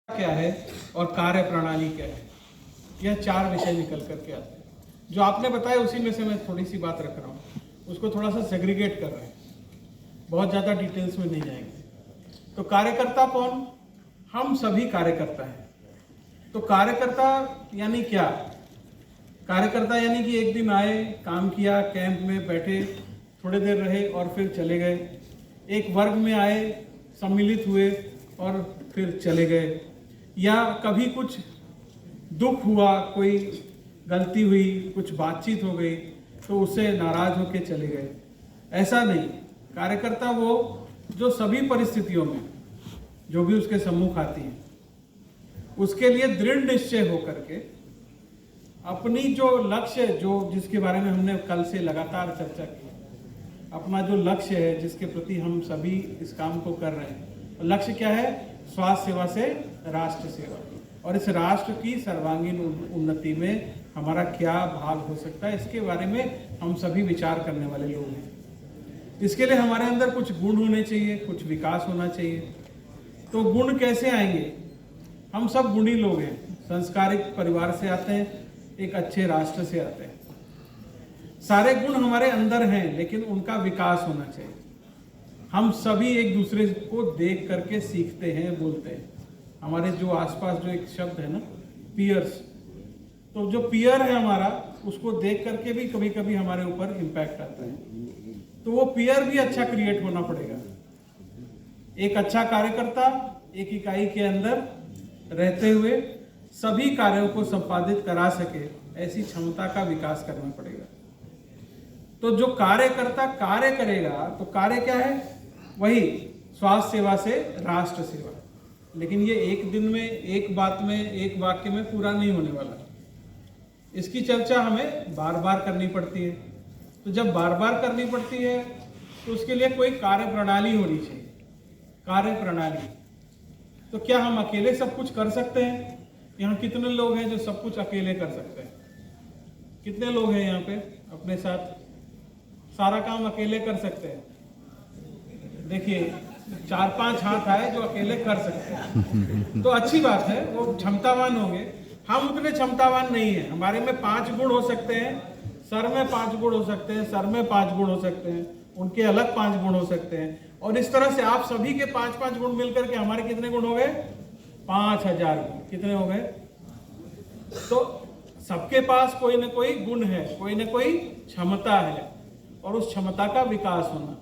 क्या है और कार्य प्रणाली क्या है, यह चार विषय निकल करके आते हैं। जो आपने बताया उसी में से मैं थोड़ी सी बात रख रहा हूँ, उसको थोड़ा सा सेग्रीगेट कर रहे हैं, बहुत ज़्यादा डिटेल्स में नहीं जाएंगे। तो कार्यकर्ता कौन? हम सभी कार्यकर्ता हैं। तो कार्यकर्ता यानी क्या? कार्यकर्ता यानी कि एक दिन आए, काम किया, कैंप में बैठे, थोड़ी देर रहे और फिर चले गए। एक वर्ग में आए, सम्मिलित हुए और फिर चले गए। या कभी कुछ दुख हुआ, कोई गलती हुई, कुछ बातचीत हो गई तो उससे नाराज होकर चले गए। ऐसा नहीं। कार्यकर्ता वो जो सभी परिस्थितियों में जो भी उसके सम्मुख आती है उसके लिए दृढ़ निश्चय होकर के अपनी जो लक्ष्य, जो जिसके बारे में हमने कल से लगातार चर्चा की, अपना जो लक्ष्य है जिसके प्रति हम सभी इस काम को कर रहे हैं, लक्ष्य क्या है? स्वास्थ्य सेवा से राष्ट्र सेवा। और इस राष्ट्र की सर्वांगीण उन्नति में हमारा क्या भाग हो सकता है, इसके बारे में हम सभी विचार करने वाले लोग हैं। इसके लिए हमारे अंदर कुछ गुण होने चाहिए, कुछ विकास होना चाहिए। तो गुण कैसे आएंगे? हम सब गुणी लोग हैं, संस्कारिक परिवार से आते हैं, एक अच्छे राष्ट्र से आते हैं। सारे गुण हमारे अंदर हैं, लेकिन उनका विकास होना चाहिए। हम सभी एक दूसरे को देख करके सीखते हैं, बोलते हैं। हमारे जो आसपास जो एक शब्द है ना, पीयर्स, तो जो पीयर है हमारा, उसको देख करके भी कभी कभी हमारे ऊपर इम्पैक्ट आता है। तो वो पीयर भी अच्छा क्रिएट होना पड़ेगा। एक अच्छा कार्यकर्ता एक इकाई के अंदर रहते हुए सभी कार्यों को संपादित करा सके, ऐसी क्षमता का विकास करना पड़ेगा। तो जो कार्यकर्ता कार्य करेगा, तो कार्य क्या है? वही स्वास्थ्य सेवा से राष्ट्र सेवा। लेकिन ये एक दिन में, एक बात में, एक वाक्य में पूरा नहीं होने वाला। इसकी चर्चा हमें बार बार करनी पड़ती है। तो जब बार बार करनी पड़ती है तो उसके लिए कोई कार्य प्रणाली होनी चाहिए। कार्य प्रणाली। तो क्या हम अकेले सब कुछ कर सकते हैं? यहाँ कितने लोग हैं जो सब कुछ अकेले कर सकते हैं? कितने लोग हैं यहाँ पे अपने साथ सारा काम अकेले कर सकते हैं? देखिए, 4-5 हाथ आए जो अकेले कर सकते हैं, तो अच्छी बात है, वो क्षमतावान होंगे। हम उतने क्षमतावान नहीं है। हमारे में 5 गुण हो सकते हैं, सर में 5 गुण हो सकते हैं, सर में 5 गुण हो सकते हैं, उनके अलग 5 गुण हो सकते हैं। और इस तरह से आप सभी के 5-5 गुण मिलकर के हमारे कितने गुण हो गए? 5000 गुण। कितने हो गए? तो सबके पास कोई ना कोई गुण है, कोई ना कोई क्षमता है, और उस क्षमता का विकास होना।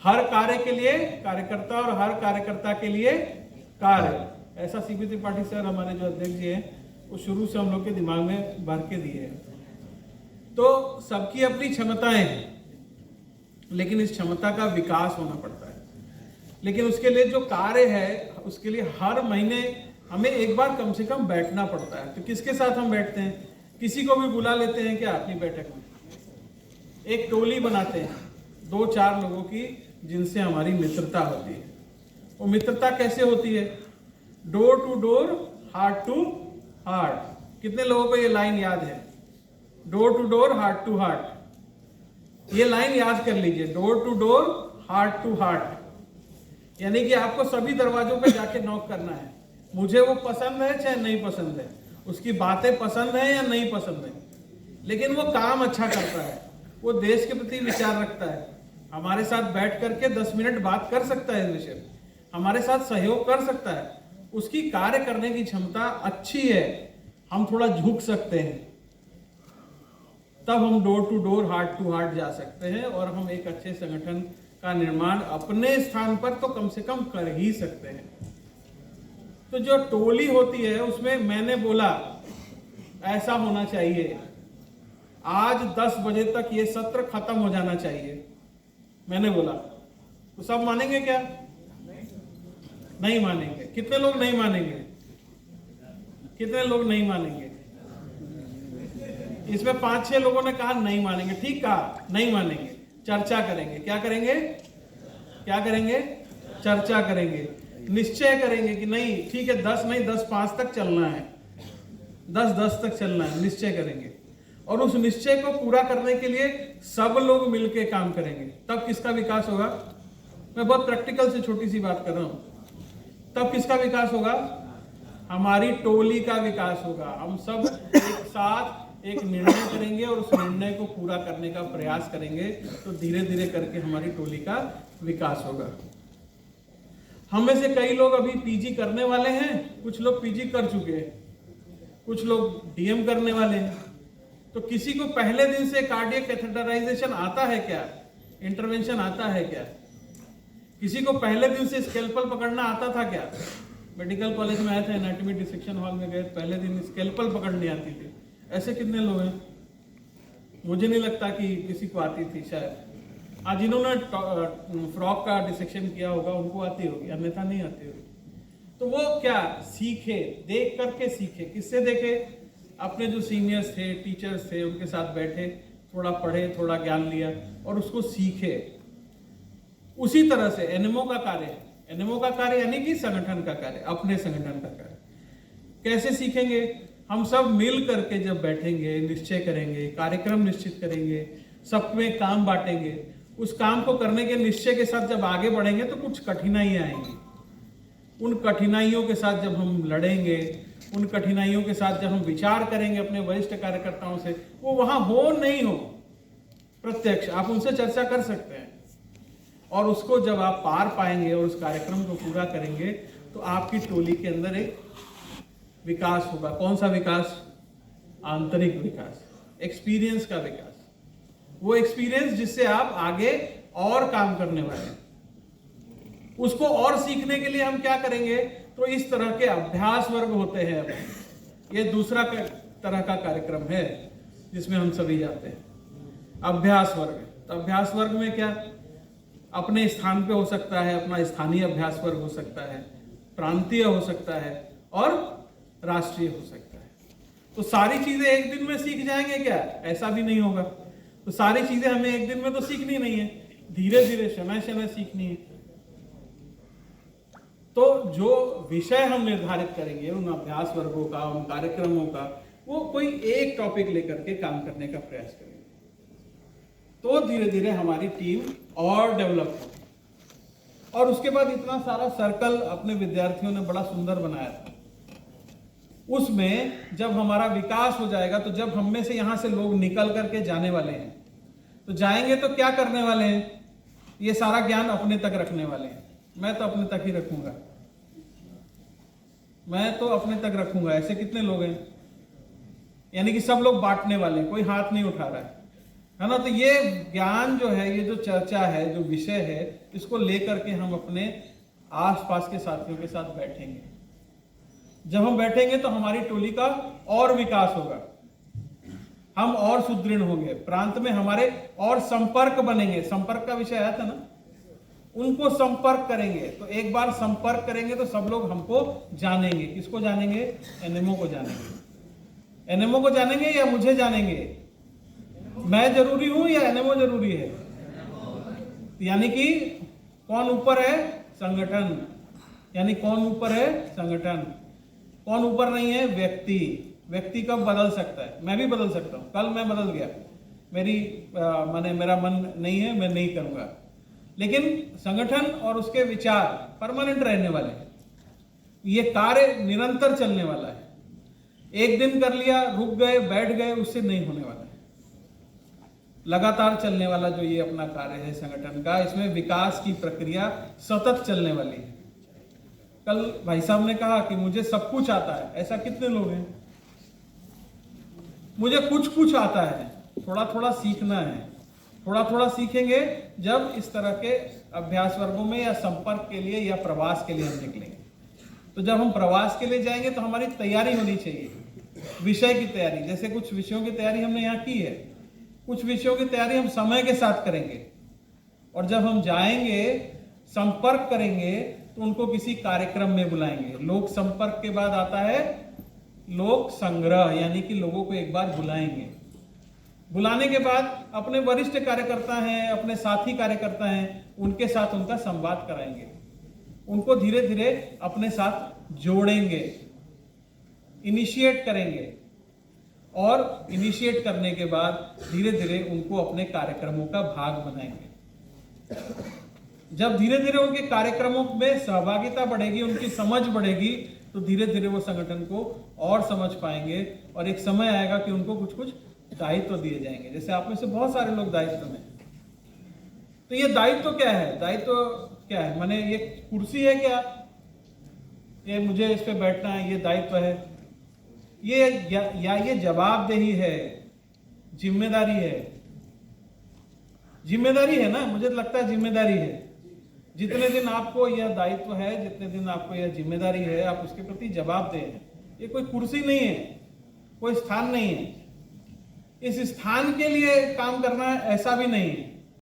हर कार्य के लिए कार्यकर्ता और हर कार्यकर्ता के लिए कार्य, ऐसा सीपी त्रिपाठी सर हमारे जो अध्यक्ष जी हैं वो शुरू से हम लोग के दिमाग में भर के दिए हैं। तो सबकी अपनी क्षमताएं हैं, लेकिन इस क्षमता का विकास होना पड़ता है। लेकिन उसके लिए जो कार्य है, उसके लिए हर महीने हमें एक बार कम से कम बैठना पड़ता है। तो किसके साथ हम बैठते हैं? किसी को भी बुला लेते हैं क्या अपनी बैठक में? एक टोली बनाते हैं 2-4 लोगों की, जिनसे हमारी मित्रता होती है। वो मित्रता कैसे होती है? Door to door, heart to heart. कितने लोगों को ये लाइन याद है? Door to door, heart to heart. ये लाइन याद कर लीजिए, door to door, heart to heart. यानी कि आपको सभी दरवाजों पे जाके नॉक करना है। मुझे वो पसंद है चाहे नहीं पसंद है, उसकी बातें पसंद है या नहीं पसंद है, लेकिन वो काम अच्छा करता है, वो देश के प्रति विचार रखता है, हमारे साथ बैठ करके 10 मिनट बात कर सकता है, इस विषय हमारे साथ सहयोग कर सकता है, उसकी कार्य करने की क्षमता अच्छी है, हम थोड़ा झुक सकते हैं, तब हम door to door, heart to heart जा सकते हैं और हम एक अच्छे संगठन का निर्माण अपने स्थान पर तो कम से कम कर ही सकते हैं। तो जो टोली होती है उसमें मैंने बोला ऐसा होना चाहिए, आज 10 बजे तक ये सत्र खत्म हो जाना चाहिए, मैंने बोला। तो सब मानेंगे क्या? नहीं मानेंगे। कितने लोग नहीं मानेंगे? कितने लोग नहीं मानेंगे? इसमें 5-6 लोगों ने कहा नहीं मानेंगे। ठीक कहा, नहीं मानेंगे। चर्चा करेंगे। क्या करेंगे? क्या करेंगे? चर्चा करेंगे, निश्चय करेंगे कि नहीं ठीक है, 10 नहीं 10-5 तक चलना है, 10-10 तक चलना है, निश्चय करेंगे। और उस निश्चय को पूरा करने के लिए सब लोग मिलकर काम करेंगे। तब किसका विकास होगा? मैं बहुत प्रैक्टिकल से छोटी सी बात कर रहा हूं। तब किसका विकास होगा? हमारी टोली का विकास होगा। हम सब एक साथ एक निर्णय करेंगे और उस निर्णय को पूरा करने का प्रयास करेंगे, तो धीरे धीरे करके हमारी टोली का विकास होगा। हम में से कई लोग अभी पीजी करने वाले हैं, कुछ लोग पीजी कर चुके हैं, कुछ लोग डीएम करने वाले हैं। तो किसी को पहले दिन से कार्डियक कैथेटराइजेशन आता है क्या, इंटरवेंशन आता है क्या? किसी को पहले दिन से स्केल्पल पकड़ना आता था क्या? मेडिकल कॉलेज में आए थे, एनाटॉमी डिसेक्शन हॉल में गए, पहले दिन स्केल्पल पकड़नी आती थी। ऐसे कितने लोग हैं? मुझे नहीं लगता कि किसी को आती थी शायद। आज जिन्होंने फ्रॉक का डिसेक्शन किया होगा उनको आती होगी, अन्यथा नहीं आती होगी। तो वो क्या सीखे, देख करके सीखे। किससे देखे? अपने जो सीनियर्स थे, टीचर्स थे, उनके साथ बैठे, थोड़ा पढ़े, थोड़ा ज्ञान लिया और उसको सीखे। उसी तरह से एनएमओ का कार्य है। एनएमओ का कार्य यानी कि संगठन का कार्य, अपने संगठन का कार्य। कैसे सीखेंगे? हम सब मिल करके जब बैठेंगे, निश्चय करेंगे, कार्यक्रम निश्चित करेंगे, सब में काम बांटेंगे, उस काम को करने के निश्चय के साथ जब आगे बढ़ेंगे तो कुछ कठिनाइयां आएंगी। उन कठिनाइयों के साथ जब हम लड़ेंगे, उन कठिनाइयों के साथ जब हम विचार करेंगे अपने वरिष्ठ कार्यकर्ताओं से, वो वहां हो नहीं हो प्रत्यक्ष, आप उनसे चर्चा कर सकते हैं। और उसको जब आप पार पाएंगे और उस कार्यक्रम को पूरा करेंगे तो आपकी टोली के अंदर एक विकास होगा। कौन सा विकास? आंतरिक विकास, एक्सपीरियंस का विकास। वो एक्सपीरियंस जिससे आप आगे और काम करने वाले हैं। उसको और सीखने के लिए हम क्या करेंगे? तो इस तरह के अभ्यास वर्ग होते हैं। ये दूसरा तरह का कार्यक्रम है जिसमें हम सभी जाते हैं, अभ्यास वर्ग। तो अभ्यास वर्ग में क्या? अपने स्थान पे हो सकता है, अपना स्थानीय अभ्यास वर्ग हो सकता है, प्रांतीय हो सकता है और राष्ट्रीय हो सकता है। तो सारी चीजें एक दिन में सीख जाएंगे क्या? ऐसा भी नहीं होगा। तो सारी चीजें हमें एक दिन में तो सीखनी नहीं है, धीरे धीरे शनय शनय सीखनी है। तो जो विषय हम निर्धारित करेंगे उन अभ्यास वर्गों का, उन कार्यक्रमों का, वो कोई एक टॉपिक लेकर के काम करने का प्रयास करेंगे, तो धीरे धीरे हमारी टीम और डेवलप होगी। और उसके बाद इतना सारा सर्कल अपने विद्यार्थियों ने बड़ा सुंदर बनाया था। उसमें जब हमारा विकास हो जाएगा, तो जब हम में से यहां से लोग निकल करके जाने वाले हैं, तो जाएंगे तो क्या करने वाले हैं? ये सारा ज्ञान अपने तक रखने वाले हैं। मैं तो अपने तक ही रखूंगा, मैं तो अपने तक रखूंगा। ऐसे कितने लोग हैं? यानी कि सब लोग बांटने वाले, कोई हाथ नहीं उठा रहा है ना? तो ये ज्ञान जो है, ये जो चर्चा है, जो विषय है, इसको लेकर के हम अपने आसपास के साथियों के साथ बैठेंगे। जब हम बैठेंगे तो हमारी टोली का और विकास होगा, हम और सुदृढ़ होंगे, प्रांत में हमारे और संपर्क बनेंगे। संपर्क का विषय आया था ना, उनको संपर्क करेंगे। तो एक बार संपर्क करेंगे तो सब लोग हमको जानेंगे। किसको जानेंगे? एनएमओ को जानेंगे। एनएमओ को जानेंगे या मुझे जानेंगे? मैं जरूरी हूं या एनएमओ जरूरी है? यानी कि कौन ऊपर है? संगठन। यानी कौन ऊपर है? संगठन। कौन ऊपर नहीं है? व्यक्ति। व्यक्ति कब बदल सकता है? मैं भी बदल सकता हूं। कल मैं बदल गया, मेरा मन नहीं है, मैं नहीं करूंगा, लेकिन संगठन और उसके विचार परमानेंट रहने वाले हैं। ये कार्य निरंतर चलने वाला है। एक दिन कर लिया, रुक गए, बैठ गए, उससे नहीं होने वाला है। लगातार चलने वाला जो ये अपना कार्य है संगठन का, इसमें विकास की प्रक्रिया सतत चलने वाली है। कल भाई साहब ने कहा कि मुझे सब कुछ आता है। ऐसा कितने लोग हैं? मुझे कुछ कुछ आता है, थोड़ा थोड़ा सीखना है। थोड़ा थोड़ा सीखेंगे जब इस तरह के अभ्यास वर्गों में या संपर्क के लिए या प्रवास के लिए हम निकलेंगे। तो जब हम प्रवास के लिए जाएंगे तो हमारी तैयारी होनी चाहिए, विषय की तैयारी। जैसे कुछ विषयों की तैयारी हमने यहाँ की है, कुछ विषयों की तैयारी हम समय के साथ करेंगे। और जब हम जाएंगे, संपर्क करेंगे, तो उनको किसी कार्यक्रम में बुलाएंगे। लोक संपर्क के बाद आता है लोक संग्रह, यानी कि लोगों को एक बार बुलाएंगे। बुलाने के बाद अपने वरिष्ठ कार्यकर्ता हैं, अपने साथी कार्यकर्ता हैं, उनके साथ उनका संवाद कराएंगे, उनको धीरे धीरे अपने साथ जोड़ेंगे, इनिशिएट करेंगे। और इनिशिएट करने के बाद धीरे धीरे उनको अपने कार्यक्रमों का भाग बनाएंगे। जब धीरे धीरे उनके कार्यक्रमों में सहभागिता बढ़ेगी, उनकी समझ बढ़ेगी, तो धीरे धीरे वो संगठन को और समझ पाएंगे और एक समय आएगा कि उनको कुछ कुछ दायित्व दिए जाएंगे। जैसे आप में से बहुत सारे लोग दायित्व में, तो ये दायित्व क्या है? दायित्व क्या है? माने ये कुर्सी है क्या? ये मुझे इस पे बैठना है, ये दायित्व है? ये या ये जवाबदेही है, जिम्मेदारी है? जिम्मेदारी है ना, मुझे लगता है जिम्मेदारी है। जितने दिन आपको यह दायित्व है, जितने दिन आपको यह जिम्मेदारी है, आप उसके प्रति जवाबदेह हैं। ये कोई कुर्सी नहीं है, कोई स्थान नहीं है। इस स्थान के लिए काम करना ऐसा भी नहीं है।